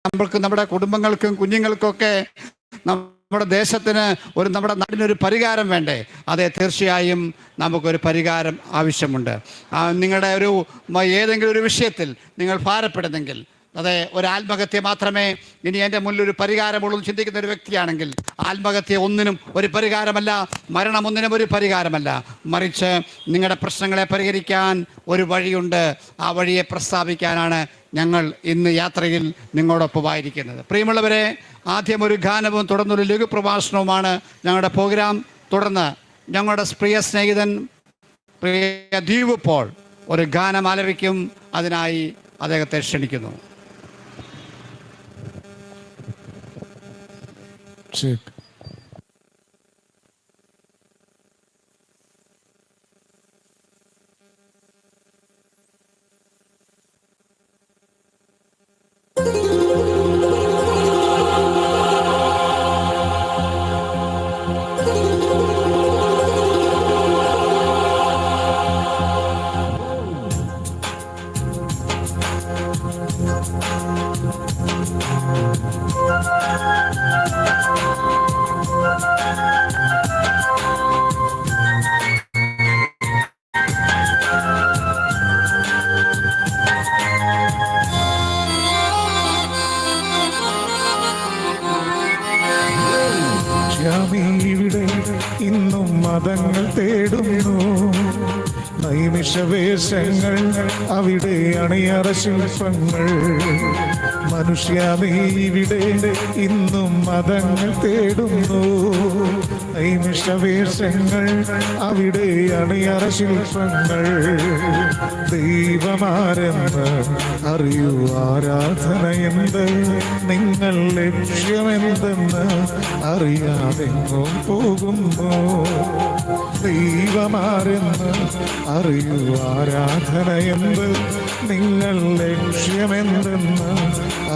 നമ്മൾക്കും നമ്മുടെ കുടുംബങ്ങൾക്കും കുഞ്ഞുങ്ങൾക്കൊക്കെ നമ്മുടെ ദേശത്തിന് നമ്മുടെ നാടിനൊരു പരിഹാരം വേണ്ടേ? അതെ, തീർച്ചയായും നമുക്കൊരു പരിഹാരം ആവശ്യമുണ്ട്. നിങ്ങളുടെ ഏതെങ്കിലും ഒരു വിഷയത്തിൽ നിങ്ങൾ ഭാരപ്പെടുന്നെങ്കിൽ, അതെ, ഒരു ആത്മഹത്യ മാത്രമേ ഇനി എൻ്റെ മുന്നിലൊരു പരിഹാരമുള്ളൂ ചിന്തിക്കുന്ന ഒരു വ്യക്തിയാണെങ്കിൽ, ആത്മഹത്യ ഒന്നിനും ഒരു പരിഹാരമല്ല, മരണം ഒന്നിനും ഒരു പരിഹാരമല്ല. മറിച്ച് നിങ്ങളുടെ പ്രശ്നങ്ങളെ പരിഹരിക്കാൻ ഒരു വഴിയുണ്ട്. ആ വഴിയെ പ്രസ്താവിക്കാനാണ് ഞങ്ങൾ ഇന്ന് യാത്രയിൽ നിങ്ങളോടൊപ്പമായിരിക്കുന്നത്. പ്രിയമുള്ളവരെ, ആദ്യം ഒരു ഗാനവും തുടർന്നൊരു ലഘു പ്രഭാഷണവുമാണ് ഞങ്ങളുടെ പ്രോഗ്രാം. തുടർന്ന് ഞങ്ങളുടെ പ്രിയ സ്നേഹിതൻ പ്രിയ ദ്വീപ് പോൾ ഒരു ഗാനം ആലപിക്കും. അതിനായി അദ്ദേഹത്തെ ക്ഷണിക്കുന്നു. ഇവിടെ ഇന്നും മതങ്ങൾ തേടുന്നു, നൈമിഷവേഷങ്ങൾ അവിടെ അണിയറ ശില്പങ്ങൾ. മനുഷ്യ നീ ഇവിടെ ഇന്നും മതങ്ങൾ തേടുന്നു, നൈമിഷവേഷങ്ങൾ അവിടെ അണിയറ ശില്പങ്ങൾ. ദൈവമാരെന്ന് അറിയൂ, ആരാധന എന്ത്, നിങ്ങൾ ലക്ഷ്യമെന്തെന്ന് അറിയാതെങ്ങും പോകുന്നു. ദൈവമാരെന്ന് അറിയൂ, ആരാധന എന്ത്, നിങ്ങൾ ലക്ഷ്യമെന്തെന്ന്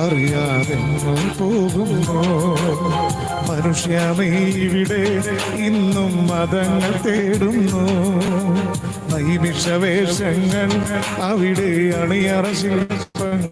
അറിയാതെങ്ങും പോകുന്നു. മനുഷ്യ നീ ഇവിടെ ഇന്നും മതങ്ങൾ തേടുന്നു, നൈമിഷവേഷങ്ങൾ അവിടെ അണിയറ ശില്പങ്ങൾ.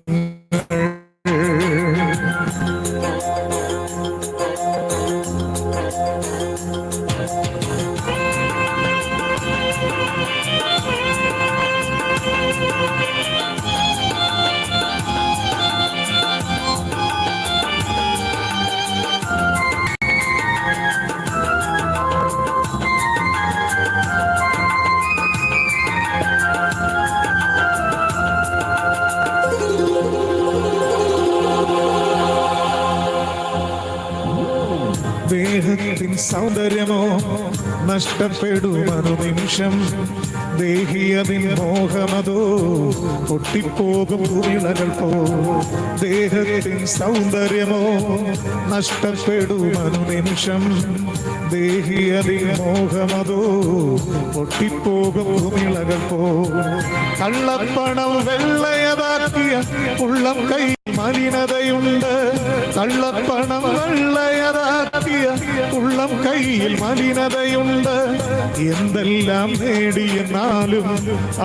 ദേഹത്തിൻ സൗന്ദര്യമോ നഷ്ടപ്പെടുമനുനിമിഷം, ദേഹിയതിൻ മോഹമതോ പൊട്ടിപ്പോകും വിളകൾ പോ. ദേഹത്തിൻ സൗന്ദര്യമോ നഷ്ടപ്പെടുമനുനിമിഷം, ദേഹിയതിൻ മോഹമതോ പൊട്ടിപ്പോകും വിളകൾ പോ. കള്ളപ്പണം വെള്ളയതാക്കിയ ഉള്ളം കൈ മലിനതയുണ്ട്, കള്ളപ്പണം വെള്ളയതാക്കിയ ഉള്ളം കയ്യിൽ മലിനതയുണ്ട്. എന്തെല്ലാം നേടിയെന്നാലും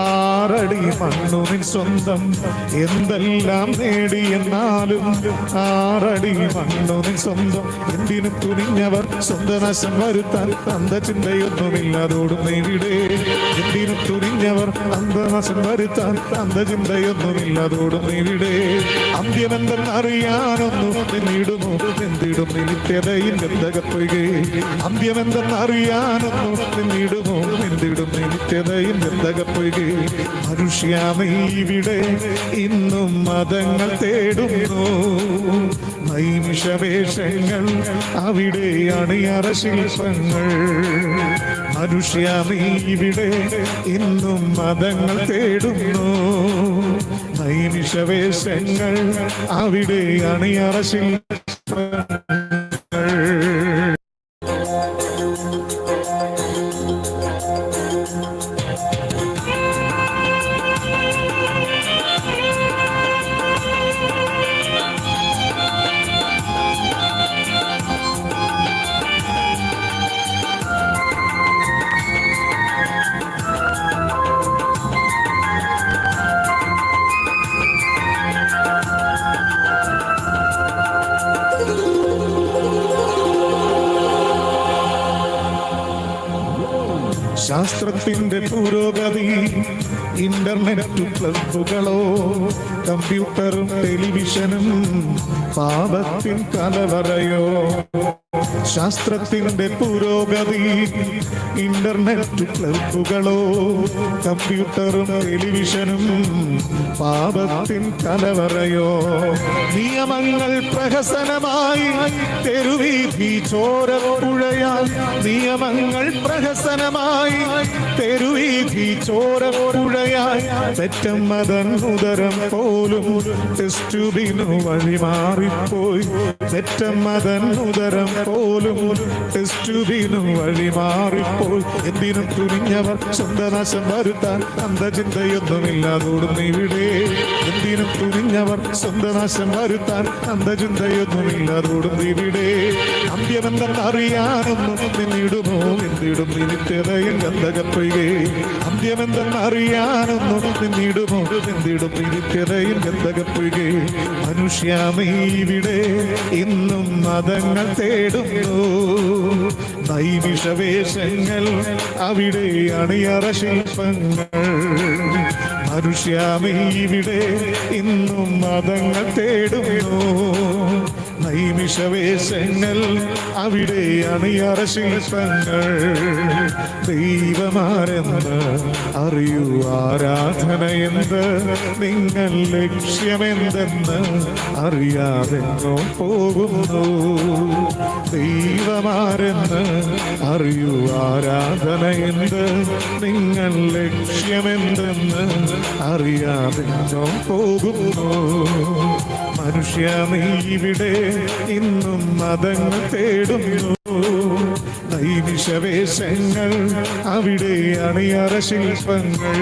ആറടി മണ്ണുനിൻ സ്വന്തം, എന്തെല്ലാം നേടിയെന്നാലും ആറടി മണ്ണുനിൻ സ്വന്തം. എന്തിനു തുനിഞ്ഞവർ സ്വന്തം നാശം വരുത്താൻ അന്ധചിന്തയൊന്നുമില്ലാതോടും നേരിടേ. എന്തിനു തുനിഞ്ഞവർ അന്ധനാശം വരുത്താൻ അന്ധചിന്തയൊന്നുമില്ലാതോടും നേരിടേ. അന്ത്യമെന്തെന്നറിയാനൊന്നു നിന്നിടുമോ, എന്തിടും നിത്യതയിൽ ഗന്ധകപ്പൊയ്കെ. അന്ത്യമെന്തെന്നറിയാനൊന്നു നിന്നിടുമോ, എന്തിടും നിത്യതയിൽ ഗന്ധകപ്പൊയ്കെ. മനുഷ്യ നീ ഇവിടെ ഇന്നും മതങ്ങൾ തേടുന്നു, നൈമിഷവേഷങ്ങൾ അവിടെ അണിയറ ശില്പങ്ങൾ. മനുഷ്യ നീ ഇവിടെ ഇന്നും മതങ്ങൾ തേടുന്നു, നൈമിഷവേഷങ്ങൾ അവിടെ അണിയറ ശില്പങ്ങൾ. ശാസ്ത്രത്തിന്റെ പുരോഗതി, ഇന്റർനെറ്റ് ക്ലബുകളോ കമ്പ്യൂട്ടറും ടെലിവിഷനും പാപത്തിൻ കലവറയോ. ശാസ്ത്രത്തിന്റെ പുരോഗതി, ഇന്റർനെറ്റ് ക്ലബുകളോ കമ്പ്യൂട്ടറും ടെലിവിഷനും പാപത്തിൻ കലവറയോ. നിയമങ്ങൾ പ്രഹസനമായി തെരുവീഥി ചോരപ്പുഴയായി, നിയമങ്ങൾ പ്രഹസനമായി തെരുവീഥി ചോരപ്പുഴയായി. പെറ്റമ്മതൻ ഉദരം പോലും ടെസ്റ്റ് ട്യൂബിനു വഴിമാറിപ്പോയി, പെറ്റമ്മതൻ ഉദരം പോലും ടെസ്റ്റ് ട്യൂബിനു വഴിമാറിപ്പോയി. എന്തിനും തുനിഞ്ഞവർ സ്വന്തനാശം വരുത്താൻ അന്ധചിന്തയൊന്നുമില്ലാതോടും ഇവിടെ. എന്തിനും തുനിഞ്ഞവർ സ്വന്തനാശം വരുത്താൻ അന്ധചിന്തയൊന്നുമില്ലാതോടും ഇവിടെ. അന്ത്യമെന്തെന്നറിയാനൊന്നും നിന്നിടുമോ എന്തിടും നിത്യതയിൽ ഗന്ധകപ്പൊയ്കെ. അന്ത്യമെന്തെന്നറിയാനൊന്നും നിന്നിടുമോ എന്തിടും നിത്യതയിൽ ഗന്ധകപ്പൊയ്കെ. മനുഷ്യ നീ ഇവിടെ ഇന്നും മതങ്ങൾ തേടുന്നു, നൈമിഷവേഷങ്ങൾ അവിടെ അണിയറ ശില്പങ്ങൾ. മനുഷ്യ നീ ഇവിടെ ഇന്നും മതങ്ങൾ തേടുന്നു, നൈമിഷവേഷങ്ങൾ അവിടെ അണിയറ ശില്പങ്ങൾ. ദൈവമാരെന്ന് അറിയൂ, ആരാധനയെന്ത്, നിങ്ങൾ ലക്ഷ്യമെന്തെന്ന് അറിയാതെങ്ങോ പോകുന്നു. ദൈവമാരെന്ന് അറിയൂ, ആരാധനയെന്ത്, നിങ്ങൾ ലക്ഷ്യമെന്തെന്ന് അറിയാതെങ്ങോ പോകുന്നു. മനുഷ്യ നീ ഇവിടെ ഇന്നും മതങ്ങൾ തേടുന്നു, നൈമിഷവേഷങ്ങൾ അവിടെ അണിയറ ശില്പങ്ങൾ.